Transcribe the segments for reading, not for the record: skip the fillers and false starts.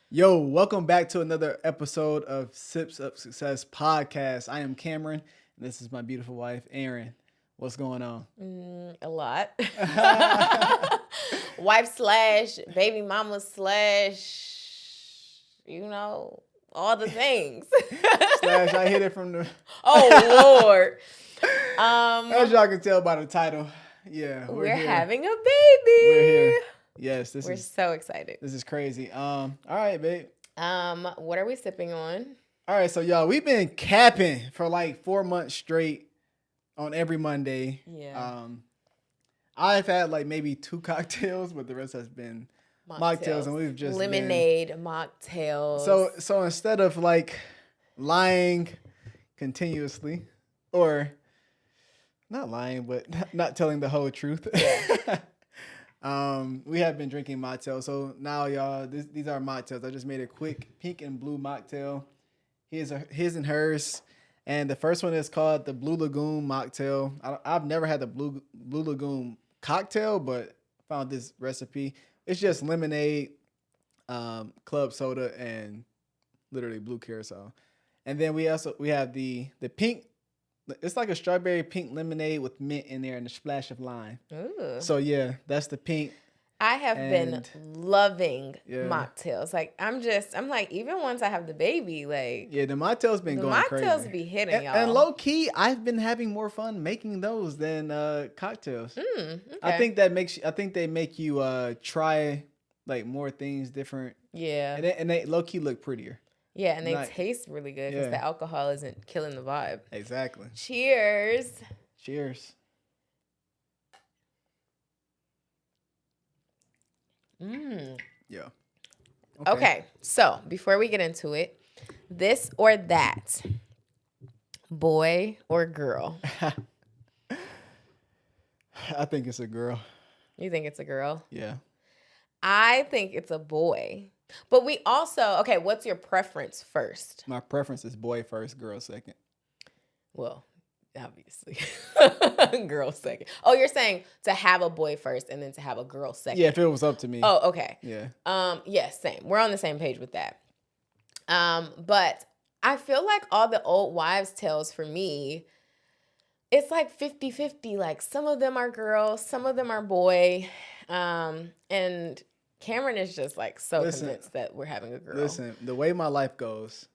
Yo, welcome back to another episode of Sips of Success podcast. I am Cameron, and this is my beautiful wife, Erin. What's going on? A lot. Wife slash baby mama slash, all the things. Slash, I hit it from the. Oh Lord. As y'all can tell by the title, yeah, we're here. having a baby. We're here. Yes, We're so excited. This is crazy. All right, babe. What are we sipping on? All right, so y'all, we've been capping for like 4 months straight on every Monday. Yeah. I've had like maybe 2 cocktails, but the rest has been mocktails, and we've just lemonade, mocktails. So instead of like lying continuously, or not lying, but not telling the whole truth. Yeah. We have been drinking mocktails. So now, y'all, these are mocktails. I just made a quick pink and blue mocktail. His and hers. And the first one is called the Blue Lagoon mocktail. I've never had the Blue Lagoon cocktail, but found this recipe. It's just lemonade, club soda, and literally blue curacao. And then we have the pink. It's like a strawberry pink lemonade with mint in there and a splash of lime. Ooh. So yeah, that's the pink. I have been loving mocktails. Like I'm like, even once I have the baby, like the mocktails been going crazy. The mocktails be hitting y'all. And low key, I've been having more fun making those than cocktails. Okay. I think they make you try like more things different. Yeah. And they low key look prettier. Yeah, and they taste really good because the alcohol isn't killing the vibe. Exactly. Cheers. Cheers. Yeah. Okay, so before we get into it, this or that, boy or girl? I think it's a girl. You think it's a girl? Yeah. I think it's a boy. But we also, okay, what's your preference first? My preference is boy first, girl second. Well, obviously. Girl second. Oh, you're saying to have a boy first and then to have a girl second. Yeah, if it was up to me. Oh, okay. Yeah. Yes, same. We're on the same page with that. But I feel like all the old wives' tales for me, it's like 50-50. Like some of them are girls, some of them are boy. And Cameron is just like convinced that we're having a girl. Listen, the way my life goes,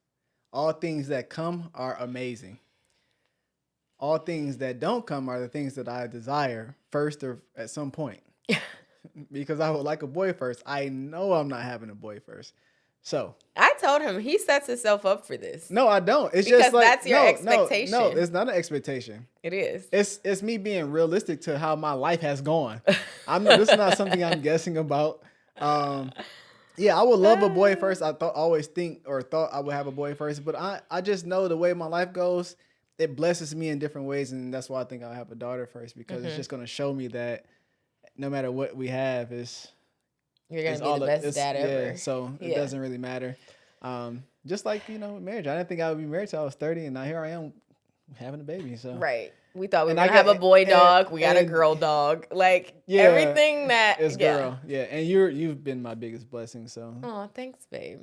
all things that come are amazing. All things that don't come are the things that I desire first or at some point. Because I would like a boy first. I know I'm not having a boy first. So I told him he sets himself up for this. No, I don't. It's because just like that's your expectation. No, it's not an expectation. It is. It's me being realistic to how my life has gone. This is not something I'm guessing about. Yeah, I would love a boy first. I thought I would have a boy first, but I just know the way my life goes, it blesses me in different ways, and that's why I think I'll have a daughter first, because it's just going to show me that no matter what we have, you're going to be the best dad ever. Yeah, so it doesn't really matter. Just like, marriage. I didn't think I would be married till I was 30, and now here I am having a baby. So right. We thought we were going to have a boy dog. We got a girl dog. Like, everything that... It's girl. Yeah, and you've been my biggest blessing, so... Oh, thanks, babe.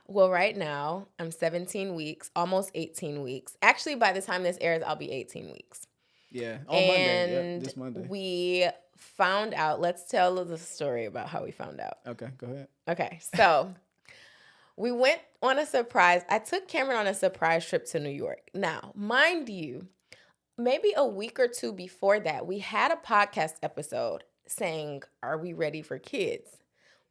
Well, right now, I'm 17 weeks, almost 18 weeks. Actually, by the time this airs, I'll be 18 weeks. Yeah, on Monday. Yeah, this Monday. We found out... Let's tell the story about how we found out. Okay, go ahead. Okay, so... We went on a surprise. I took Cameron on a surprise trip to New York. Now, mind you, maybe a week or two before that, we had a podcast episode saying, "Are we ready for kids?"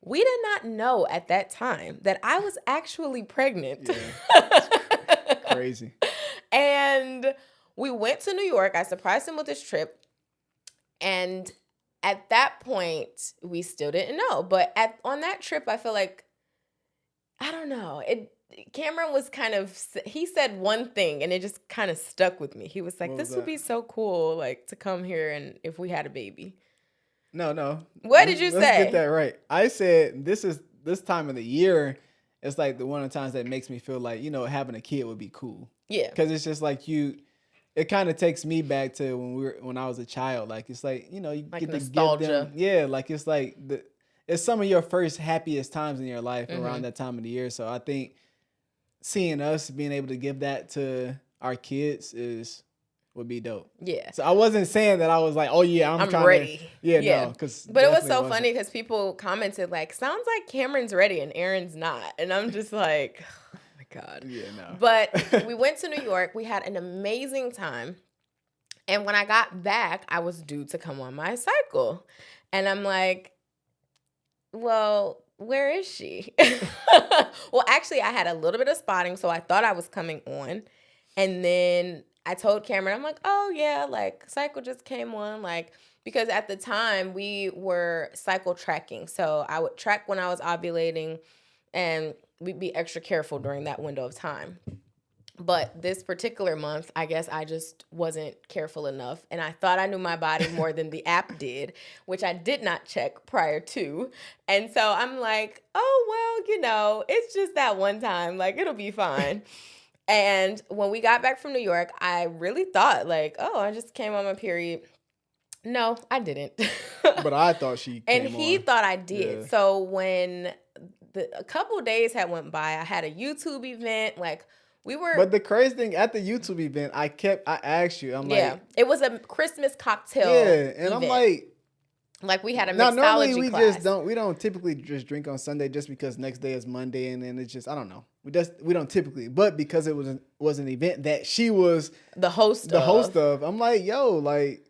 We did not know at that time that I was actually pregnant. Yeah. Crazy. And we went to New York. I surprised him with this trip. And at that point, we still didn't know. But on that trip, I feel like, I don't know. Cameron was he said one thing and it just kind of stuck with me. He was like, this would be so cool, like to come here and if we had a baby. No. What did you say? Let's get that right. I said this time of the year, it's like one of the times that makes me feel like, having a kid would be cool. Yeah. Because it's just like it kind of takes me back to when I was a child. Like, it's like, you like get nostalgia. to give them. Yeah, like it's like it's some of your first happiest times in your life around that time of the year. So I think seeing us being able to give that to our kids would be dope. Yeah. So I wasn't saying that I was like, oh yeah, I'm trying ready. Yeah, no, but it was so funny because people commented like, sounds like Cameron's ready and Aaron's not, and I'm just like, oh my God. Yeah, no. But we went to New York. We had an amazing time, and when I got back, I was due to come on my cycle, and I'm like, well, where is she? Well, actually, I had a little bit of spotting, so I thought I was coming on, and then I told Cameron, I'm like, oh yeah, like cycle just came on, like, because at the time we were cycle tracking. So I would track when I was ovulating and we'd be extra careful during that window of time. But this particular month, I guess I just wasn't careful enough. And I thought I knew my body more than the app did, which I did not check prior to. And so I'm like, oh, well, it's just that one time. Like, it'll be fine. And when we got back from New York, I really thought like, oh, I just came on my period. No, I didn't. But I thought she came and he on. thought I did. Yeah. So when a couple of days had went by, I had a YouTube event. Like we were. But the crazy thing at the YouTube event, I asked you, I'm like, it was a Christmas cocktail. Yeah, and event. I'm like we had a mixology normally we class. We don't typically just drink on Sunday just because next day is Monday and then it's just I don't know. We don't typically, but because it was an event that she was the host of, I'm like, yo, like,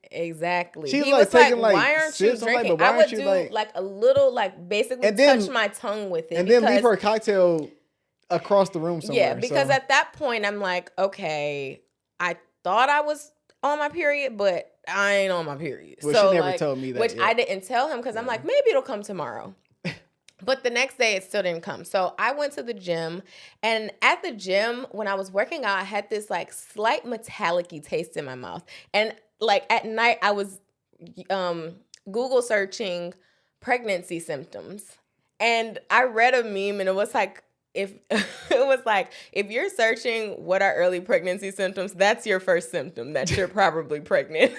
exactly. She was taking why aren't you drinking? I would do like a little, like basically touch my tongue with it, and then leave her cocktail across the room somewhere. Yeah, because at that point I'm like, okay, I thought I was on my period, but I ain't on my period. Well, so she never told me that. Which I didn't tell him because I'm like, maybe it'll come tomorrow. But the next day, it still didn't come. So I went to the gym. And at the gym, when I was working out, I had this like slight metallic-y taste in my mouth. And like at night, I was Google searching pregnancy symptoms. And I read a meme and it was like, if you're searching what are early pregnancy symptoms, that's your first symptom that you're probably pregnant.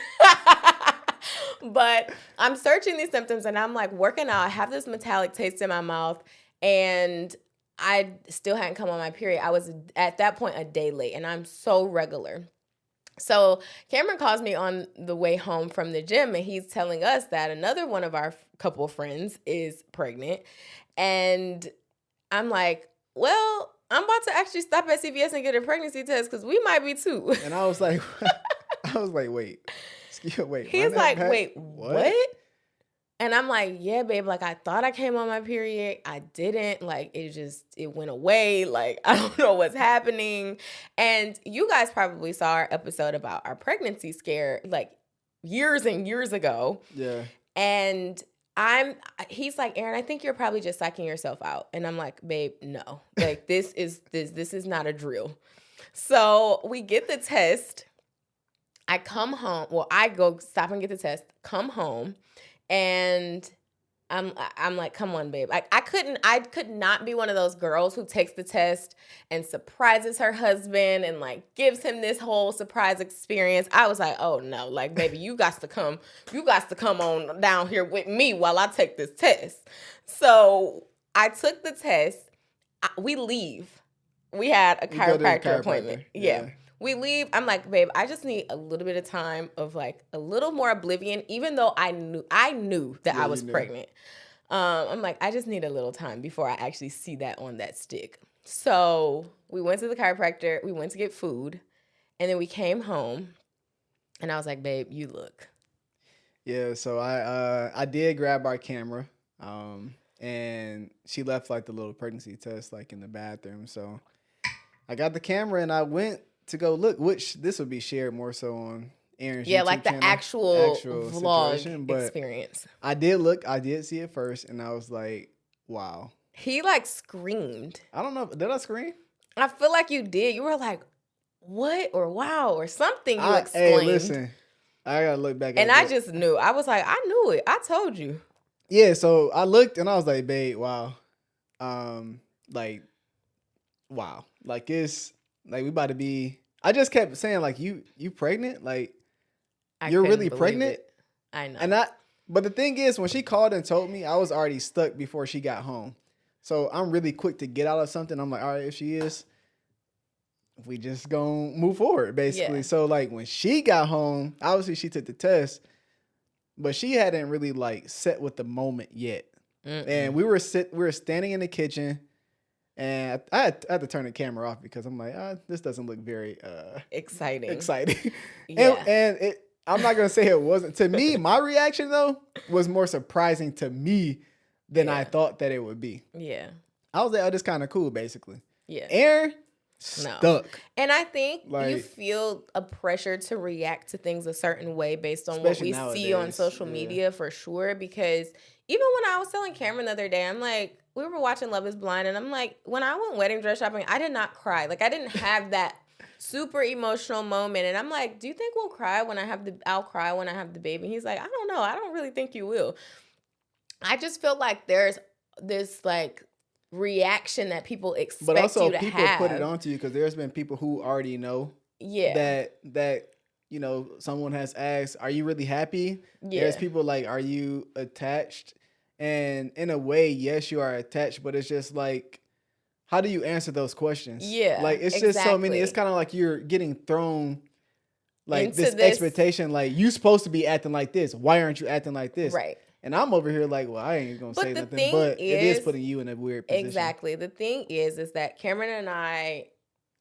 But I'm searching these symptoms and I'm like working out. I have this metallic taste in my mouth and I still hadn't come on my period. I was at that point a day late and I'm so regular. So Cameron calls me on the way home from the gym and he's telling us that another one of our couple of friends is pregnant. And I'm like, well, I'm about to actually stop at CVS and get a pregnancy test because we might be too. And I was like, wait. He's like, wait, what? And I'm like, yeah, babe, like I thought I came on my period. I didn't. Like it went away. Like I don't know what's happening. And you guys probably saw our episode about our pregnancy scare like years and years ago. Yeah. And he's like, Aaron, I think you're probably just psyching yourself out. And I'm like, babe, no. Like this is not a drill. So we get the test. I come home. Well, I go stop and get the test, come home, and I'm like, come on, babe. I could not be one of those girls who takes the test and surprises her husband and like gives him this whole surprise experience. I was like, oh no, like baby, you got to come on down here with me while I take this test. So I took the test. We leave. We had a chiropractor appointment. Yeah. We leave. I'm like, babe, I just need a little bit of time of like a little more oblivion, even though I knew that I was pregnant. I'm like, I just need a little time before I actually see that on that stick. So we went to the chiropractor. We went to get food. And then we came home. And I was like, babe, you look. Yeah, so I did grab our camera. And she left like the little pregnancy test like in the bathroom. So I got the camera and I went to go look, which this would be shared more so on Aaron's YouTube like the channel, actual vlog but experience. I did look, I did see it first, and I was like, wow. He like screamed. I don't know, did I scream? I feel like you did. You were like, what or wow or something you exclaimed. Hey, listen, I gotta look back at it. And I just knew. I was like, I knew it. I told you. Yeah, so I looked and I was like, babe, wow. Like, wow. Like it's like we about to be. I just kept saying like you pregnant, like you're really pregnant. I know. And But the thing is, when she called and told me, I was already stuck before she got home. So I'm really quick to get out of something. I'm like, all right, if she is, we just gonna move forward, basically. Yeah. So like when she got home, obviously she took the test, but she hadn't really like set with the moment yet. And we were standing in the kitchen, and I had to turn the camera off because I'm like, this doesn't look very exciting. Yeah. and I'm not gonna say it wasn't. To me, my reaction though was more surprising to me than I thought that it would be. Yeah. I was like, oh, this kind of cool, basically. Yeah. Aaron, stuck. And I think like, you feel a pressure to react to things a certain way based on what we see on social media for sure. Because even when I was telling Cameron the other day, I'm like, we were watching Love is Blind, and I'm like, when I went wedding dress shopping, I did not cry. Like, I didn't have that super emotional moment. And I'm like, do you think we'll cry when I'll cry when I have the baby? And he's like, I don't know. I don't really think you will. I just feel like there's this like reaction that people expect but also you to people have. put it onto you because there's been people who already know that you know, someone has asked, are you really happy? There's people like, are you attached? And in a way, yes, you are attached, but it's just like, how do you answer those questions? Yeah, like it's just so many. It's kind of like you're getting thrown like this expectation, like you supposed to be acting like this. Why aren't you acting like this? Right. And I'm over here like, well, I ain't gonna say nothing, but it is putting you in a weird position. Exactly. The thing is that Cameron and I,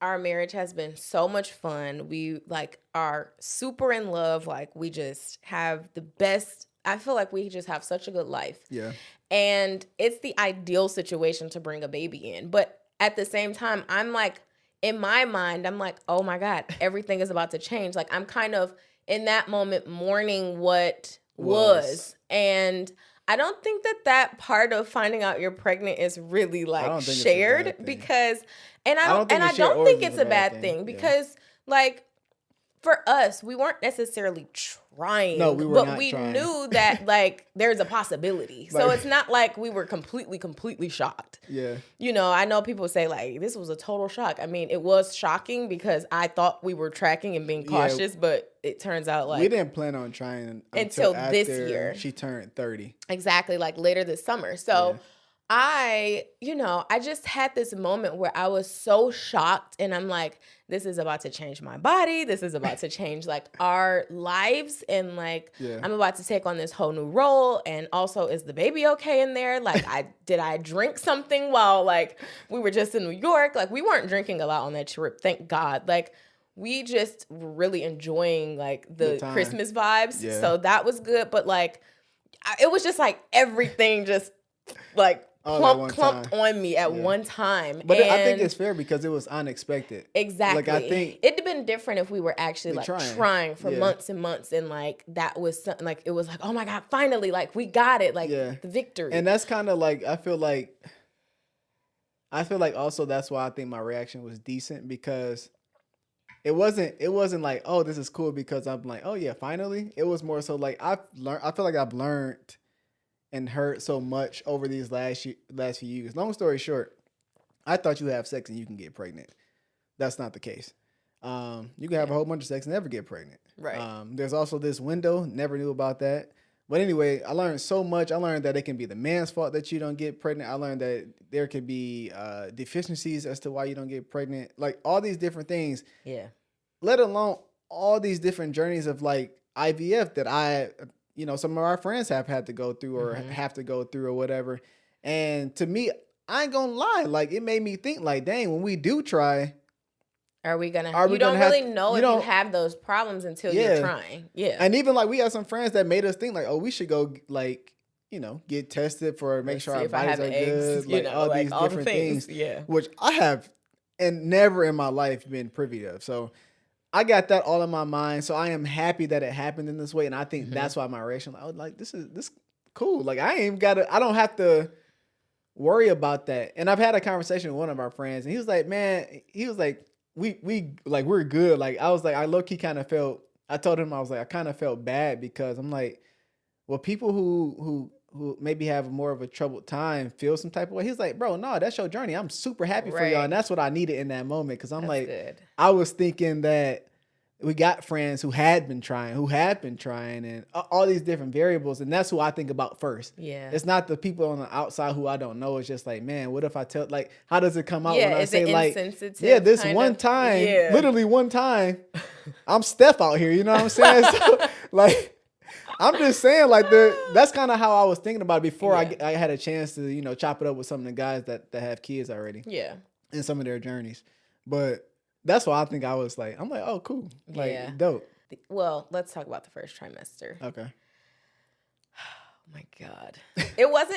our marriage has been so much fun. We like are super in love. Like we just have the best. I feel like we just have such a good life. Yeah. And it's the ideal situation to bring a baby in. But at the same time, I'm like, in my mind, I'm like, oh my God, everything is about to change. Like I'm kind of in that moment mourning what was. And I don't think that part of finding out you're pregnant is really like shared because, and I don't think it's a bad thing because like for us, we weren't necessarily trying, but we knew that like there's a possibility. So it's not like we were completely shocked. Yeah. You know, I know people say like this was a total shock. I mean, it was shocking because I thought we were tracking and being cautious, but it turns out like we didn't plan on trying until this year. She turned 30. Exactly, like later this summer. So I just had this moment where I was so shocked and I'm like, this is about to change my body. This is about to change like our lives. And like, I'm about to take on this whole new role. And also, is the baby okay in there? Like, did I drink something while like we were just in New York? Like we weren't drinking a lot on that trip. Thank God. Like we just were really enjoying like the Christmas vibes. Yeah. So that was good. But like, it was just like everything just like clumped on me at one time. But I think it's fair because it was unexpected. Exactly. Like I think it'd have been different if we were actually like trying for months and months and like that was something like it was like, oh my God, finally, like we got it, like the victory. And that's kind of like I feel like also that's why I think my reaction was decent because it wasn't like, oh, this is cool because I'm like, oh yeah, finally. It was more so like I feel like I've learned and hurt so much over these last few years. Long story short, I thought you have sex and you can get pregnant. That's not the case. You can have a whole bunch of sex and never get pregnant. Right. There's also this window. Never knew about that. But anyway, I learned so much. I learned that it can be the man's fault that you don't get pregnant. I learned that there could be deficiencies as to why you don't get pregnant. Like all these different things. Yeah. Let alone all these different journeys of like IVF that some of our friends have had to go through or have to go through or whatever. And to me, I ain't gonna lie. Like it made me think like, dang, when we do try, you don't really know if you have those problems until you're trying. Yeah. And even like we had some friends that made us think like, oh, we should go like, get tested for make sure our bodies are good. Like all these different things. Yeah. Which I have and never in my life been privy to. So I got that all in my mind, so I am happy that it happened in this way, and I think that's why my reaction, I was like, this cool. Like I don't have to worry about that. And I've had a conversation with one of our friends, and he was like, we're good. Like I was like, I low key kind of felt. I told him I was like, I kind of felt bad because I'm like, well, people who maybe have more of a troubled time feel some type of way. He's like, bro, no, that's your journey. I'm super happy for y'all. And that's what I needed in that moment. Cause I'm good. I was thinking that we got friends who had been trying, and all these different variables. And that's who I think about first. Yeah. It's not the people on the outside who I don't know. It's just like, man, what if I tell, like, how does it come out when I is say, it like, insensitive yeah, this kind one of? time, Yeah. literally one time, I'm Steph out here, you know what I'm saying? So, like, I'm just saying, like, that's kind of how I was thinking about it before I had a chance to, you know, chop it up with some of the guys that have kids already. Yeah. In some of their journeys. But that's why I think I was like, I'm like, oh, cool. Like, dope. Well, let's talk about the first trimester. Okay. Oh my God. It was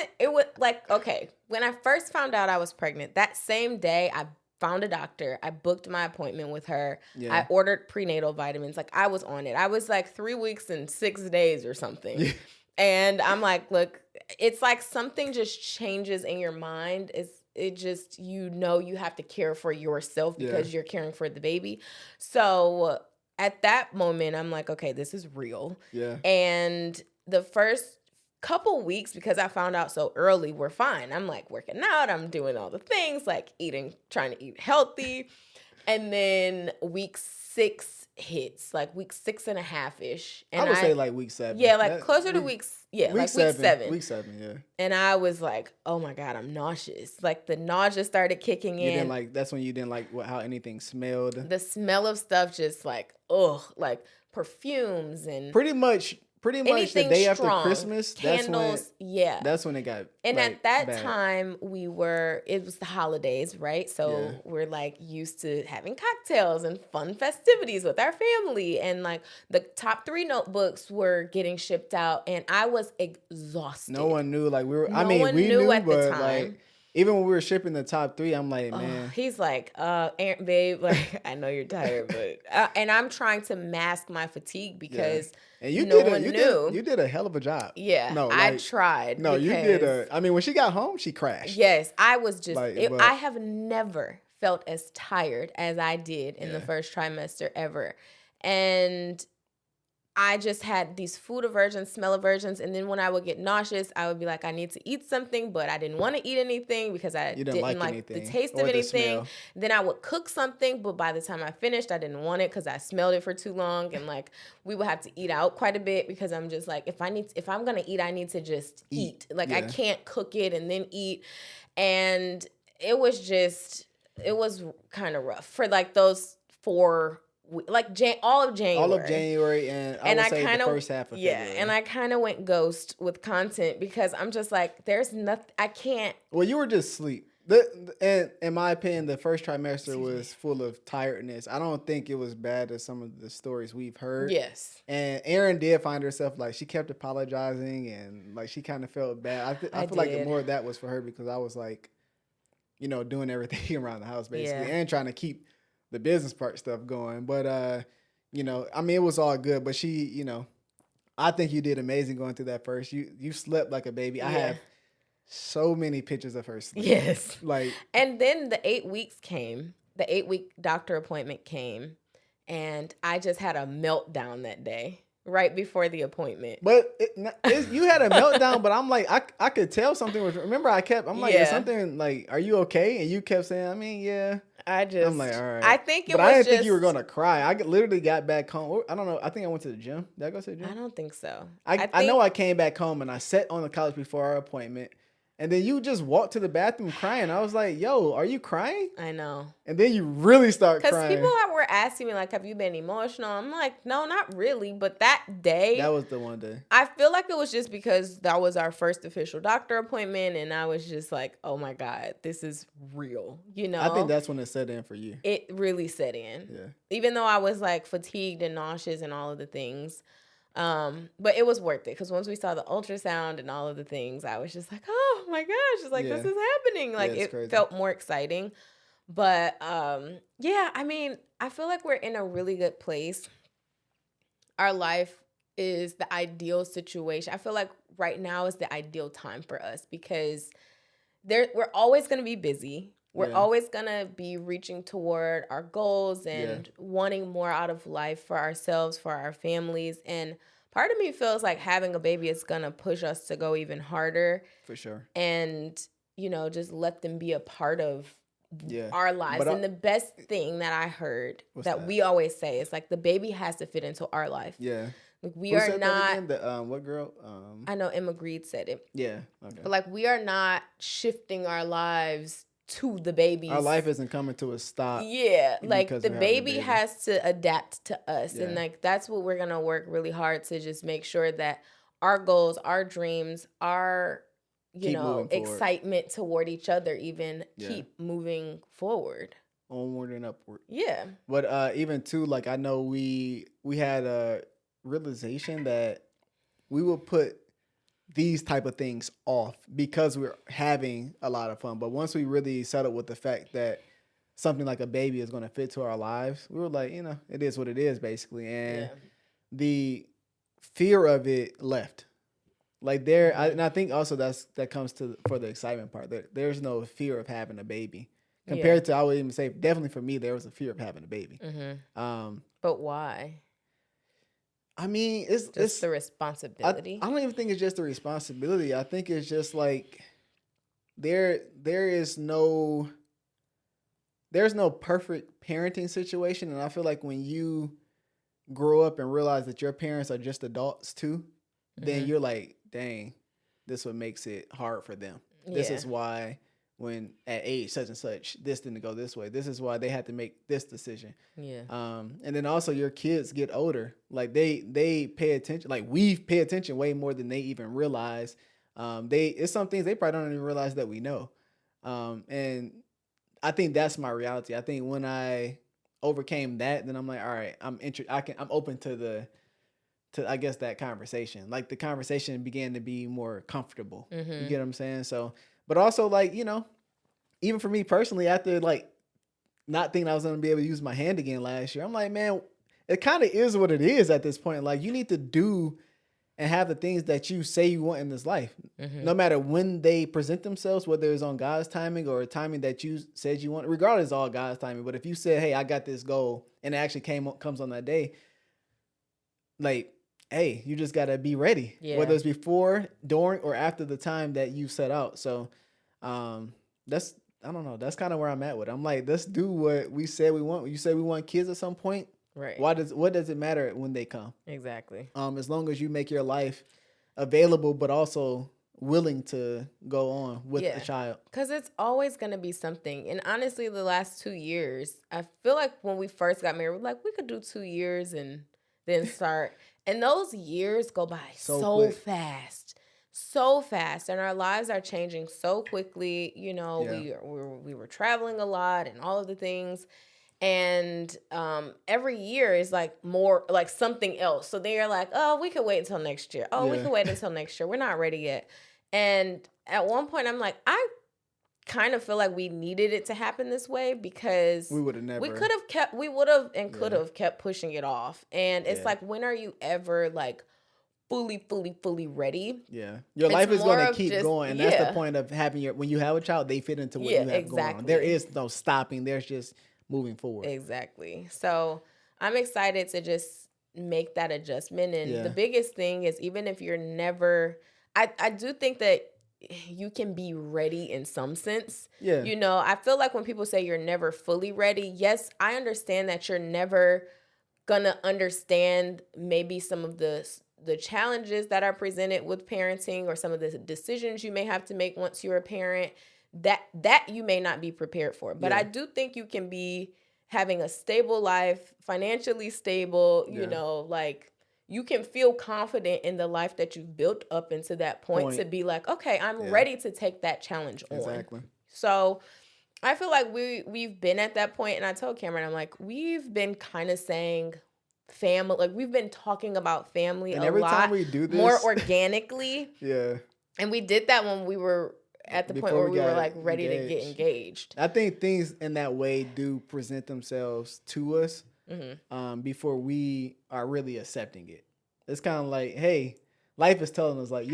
like, okay, when I first found out I was pregnant, that same day I found a doctor. I booked my appointment with her. Yeah. I ordered prenatal vitamins. Like, I was on it. I was like 3 weeks and 6 days or something. Yeah. And I'm like, look, it's like something just changes in your mind. It just, you know, you have to care for yourself because you're caring for the baby. So at that moment, I'm like, okay, this is real. Yeah. And the first couple weeks, because I found out so early, were fine. I'm like working out. I'm doing all the things, like trying to eat healthy. And then week 6 hits, like week 6.5-ish. And I would say like week 7. Yeah, like closer to week 7. Week 7, yeah. And I was like, oh my God, I'm nauseous. Like the nausea started kicking in. That's when you didn't like how anything smelled. The smell of stuff just like, ugh, like perfumes and pretty much the day strong, after Christmas, candles, that's when it got. And like, at that bad. time, it was the holidays, right? So we're like used to having cocktails and fun festivities with our family, and like the top 3 notebooks were getting shipped out, and I was exhausted. No one knew, like we were. I mean, we knew at the time. Like, even when we were shipping the top 3, I'm like, man. He's like, babe, like, I know you're tired, but... and I'm trying to mask my fatigue because and you knew. You did a hell of a job. Yeah, no, I tried. No, you did I mean, when she got home, she crashed. Yes, I was just... I have never felt as tired as I did in the first trimester ever. And... I just had these food aversions, smell aversions, and then when I would get nauseous, I would be like, I need to eat something, but I didn't want to eat anything because I didn't like the taste of anything. Then I would cook something, but by the time I finished, I didn't want it because I smelled it for too long, and like we would have to eat out quite a bit because I'm just like, if I'm gonna eat, I need to just eat. Like I can't cook it and then eat, and it was kind of rough for like those 4. Like all of January, and I would say the first half of February. And I kind of went ghost with content because I'm just like, there's nothing, I can't. Well, you were just asleep. And in my opinion, the first trimester was full of tiredness. I don't think it was bad as some of the stories we've heard. Yes. And Erin did find herself, like, she kept apologizing and like she kind of felt bad. I feel like the more of that was for her because I was like, you know, doing everything around the house basically and trying to keep the business part stuff going. But, you know, I mean, it was all good. But she, you know, I think you did amazing going through that first. You slept like a baby. I have so many pictures of her sleep. Yes. Like, and then the 8 weeks came. The 8-week doctor appointment came. And I just had a meltdown that day. Right before the appointment. But you had a meltdown, but I'm like, I could tell something was, remember I'm like, is something like, are you okay? And you kept saying, I mean, yeah. I'm like, all right. I think but I didn't think you were going to cry. I literally got back home. I don't know. I think I went to the gym. Did I go to the gym? I don't think so. I know I came back home and I sat on the couch before our appointment. And then you just walked to the bathroom crying. I was like, yo, are you crying? I know. And then you really start crying. Because people were asking me, like, have you been emotional? I'm like, no, not really. But that day. That was the one day. I feel like it was just because that was our first official doctor appointment. And I was just like, oh, my God, this is real. You know? I think that's when it set in for you. It really set in. Yeah. Even though I was, like, fatigued and nauseous and all of the things. But it was worth it because once we saw the ultrasound and all of the things, I was just like, oh my gosh, it's like, this is happening. Like it crazy. Felt more exciting. But, I mean, I feel like we're in a really good place. Our life is the ideal situation. I feel like right now is the ideal time for us because we're always going to be busy. We're always going to be reaching toward our goals and wanting more out of life for ourselves, for our families. And part of me feels like having a baby is going to push us to go even harder. For sure. And, you know, just let them be a part of our lives. But And the best thing that I heard that that? we always say is like the baby has to fit into our life. Yeah. Like we Who are said not. that again? What girl? I know Emma Greed said it. Yeah. Okay. But like we are not shifting our lives to the babies. Our life isn't coming to a stop. Yeah, like the baby baby has to adapt to us, Yeah. and like that's what we're gonna work really hard to just make sure that our goals, our dreams, our excitement toward each other even keep moving forward. Onward and upward. Yeah. But even too, like I know we had a realization that we will put these type of things off because we're having a lot of fun. But once we really settled with the fact that something like a baby is going to fit to our lives, we were like, it is what it is basically. And the fear of it left. Like and I think also that comes for the excitement part. There's no fear of having a baby compared to, I would even say, definitely for me, there was a fear of having a baby. But why? I mean, it's the responsibility. I don't even think it's just the responsibility. I think it's just like there's no perfect parenting situation, and I feel like when you grow up and realize that your parents are just adults too, then you're like, dang, this what makes it hard for them. This is why when at age such and such, this didn't go this way. This is why they had to make this decision. Yeah. And then also your kids get older. Like they pay attention. Like we pay attention way more than they even realize. It's some things they probably don't even realize that we know. And I think that's my reality. I think when I overcame that, then I'm like, all right, I'm open to I guess that conversation. Like the conversation began to be more comfortable. You get what I'm saying? So, but also like, even for me personally, after like not thinking I was going to be able to use my hand again last year, I'm like, man, it kind of is what it is at this point. Like you need to do and have the things that you say you want in this life, no matter when they present themselves, whether it's on God's timing or a timing that you said you want, regardless, it's all God's timing. But if you said, hey, I got this goal and it actually comes on that day, like, hey, you just got to be ready, whether it's before, during, or after the time that you set out. So that's, I don't know. That's kind of where I'm at with it. I'm like, let's do what we said we want. You say we want kids at some point. Right. What does it matter when they come? Exactly. As long as you make your life available, but also willing to go on with the child. Because it's always going to be something. And honestly, the last 2 years, I feel like when we first got married, we're like, we could do 2 years and then start. And those years go by so fast. So fast, and our lives are changing so quickly. We were traveling a lot and all of the things, and every year is like more like something else. So they're like, oh, we could wait until next year. Oh, we could wait until next year. We're not ready yet. And at one point, I'm like, I kind of feel like we needed it to happen this way because we would have never. We could have kept pushing it off. And it's like, when are you ever like fully ready? Yeah. Your life is going to keep going. And that's the point of having when you have a child, they fit into what you have going on. There is no stopping. There's just moving forward. Exactly. So I'm excited to just make that adjustment. And the biggest thing is, even if you're never, I do think that you can be ready in some sense. Yeah. I feel like when people say you're never fully ready, yes, I understand that you're never gonna understand maybe some of the challenges that are presented with parenting, or some of the decisions you may have to make once you're a parent that you may not be prepared for. But I do think you can be having a stable life, financially stable, like you can feel confident in the life that you've built up into that point to be like, okay, I'm ready to take that challenge on. Exactly. So I feel like we've been at that point, and I told Cameron, I'm like, we've been kind of saying family, like we've been talking about family and a every lot time we do this more organically. And we did that when we were at the point where we were like ready to get engaged. I think things in that way do present themselves to us before we are really accepting it. It's kind of like, hey, life is telling us like,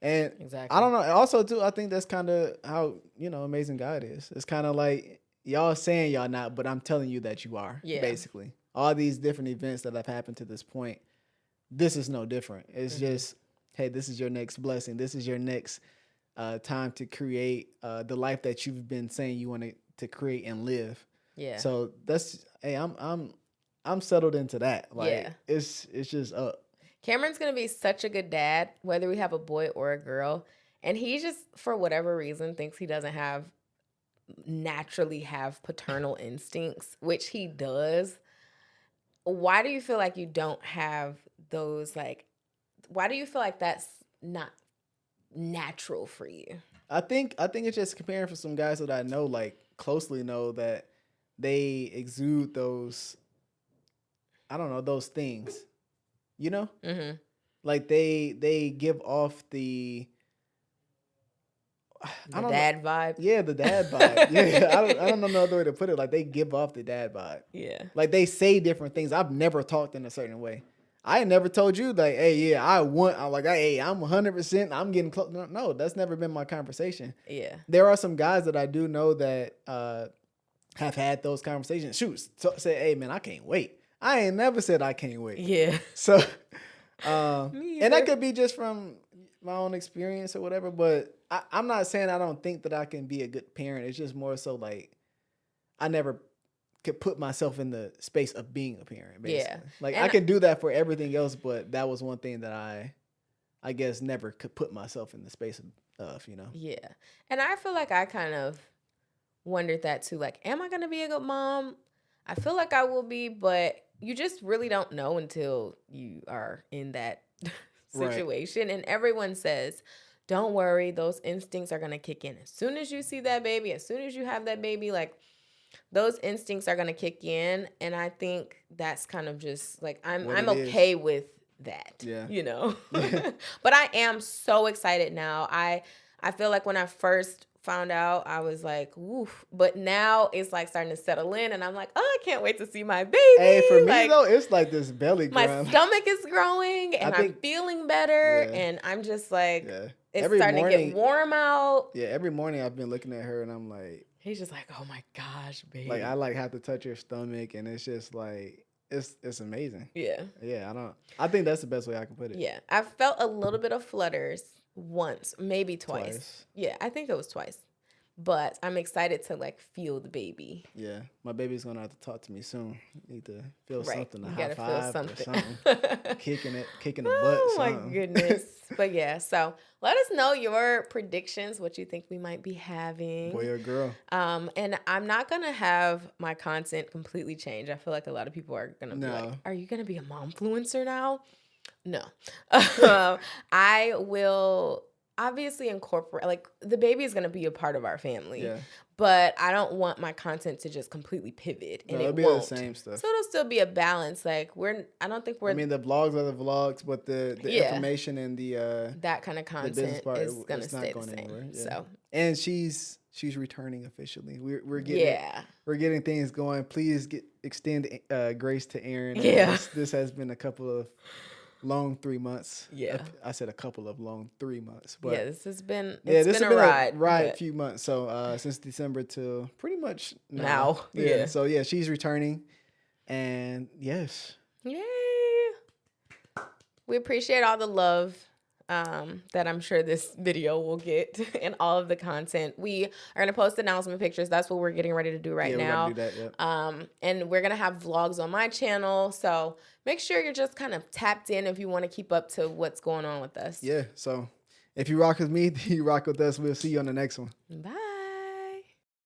and I don't know. Also, too, I think that's kind of how, amazing God is. It's kind of like y'all saying y'all not, but I'm telling you that you are, basically. All these different events that have happened to this point, this is no different. It's just, hey, this is your next blessing. This is your next time to create the life that you've been saying you want to to create and live. Yeah. So that's hey, I'm settled into that. Like Yeah. it's just up. Cameron's gonna be such a good dad, whether we have a boy or a girl. And he just, for whatever reason, thinks he doesn't naturally have paternal instincts, which he does. Why do you feel like you don't have those, like, why do you feel like that's not natural for you? I think it's just comparing for some guys that I know, like closely know that they exude those, I don't know, those things, you know, Mm-hmm. like they give off the dad vibe. Yeah, the dad vibe. Yeah, I don't know no other way to put it. Like they give off the dad vibe. Yeah. Like they say different things. I've never talked in a certain way. I never told you like, hey, yeah, I'm 100%. I'm getting close. No, that's never been my conversation. Yeah. There are some guys that I do know that have had those conversations. Shoot, say, hey man, I can't wait. I ain't never said I can't wait. Yeah. So, and that could be just from my own experience or whatever, but I'm not saying I don't think that I can be a good parent. It's just more so like I never could put myself in the space of being a parent, basically. Yeah. Like And I could do that for everything else, but that was one thing that I guess never could put myself in the space of, you know? Yeah. And I feel like I kind of wondered that too. Like, am I going to be a good mom? I feel like I will be, but you just really don't know until you are in that situation. Right. And everyone says, don't worry, those instincts are going to kick in. As soon as you see that baby, as soon as you have that baby, like those instincts are going to kick in. And I think that's kind of just like, I'm okay with that, you know, but I am so excited now. I feel like when I first found out, I was like, woof. But now it's like starting to settle in and I'm like, oh, I can't wait to see my baby. Hey, for me though, it's like this belly grind. My stomach is growing and I'm feeling better. And I'm just like, it's starting to get warm out. Yeah, every morning I've been looking at her and I'm like. He's just like, oh my gosh, baby. Like I like have to touch her stomach and it's just like, it's amazing. Yeah. Yeah, I think that's the best way I can put it. Yeah. I felt a little bit of flutters once, maybe twice. Yeah, I think it was twice. But I'm excited to like feel the baby. Yeah, my baby's gonna have to talk to me soon. Need to feel something, a you high five feel something. Or something. kicking the butt. Oh my goodness! But yeah, so let us know your predictions, what you think we might be having, boy or girl. And I'm not gonna have my content completely change. I feel like a lot of people are gonna be like, "Are you gonna be a momfluencer now?" No, I will. Obviously incorporate, like the baby is going to be a part of our family, but I don't want my content to just completely pivot and it won't. The same stuff. So it'll still be a balance. Like I don't think we're. I mean, the vlogs are the vlogs, but the information and the that kind of content is going to stay the same. Anywhere. Yeah. So and she's returning officially. We're getting things going. Please extend grace to Aaron. Yeah, this has been a couple of long 3 months. Yeah, I said a couple of long 3 months. But this has been a ride. Few months. So since December to pretty much now. Yeah. So yeah, she's returning, and yes. Yay! We appreciate all the love that I'm sure this video will get and all of the content. We are going to post announcement pictures. That's what we're getting ready to do now. We're going to do that, and we're going to have vlogs on my channel. So make sure you're just kind of tapped in if you want to keep up to what's going on with us. Yeah. So if you rock with me, you rock with us. We'll see you on the next one. Bye.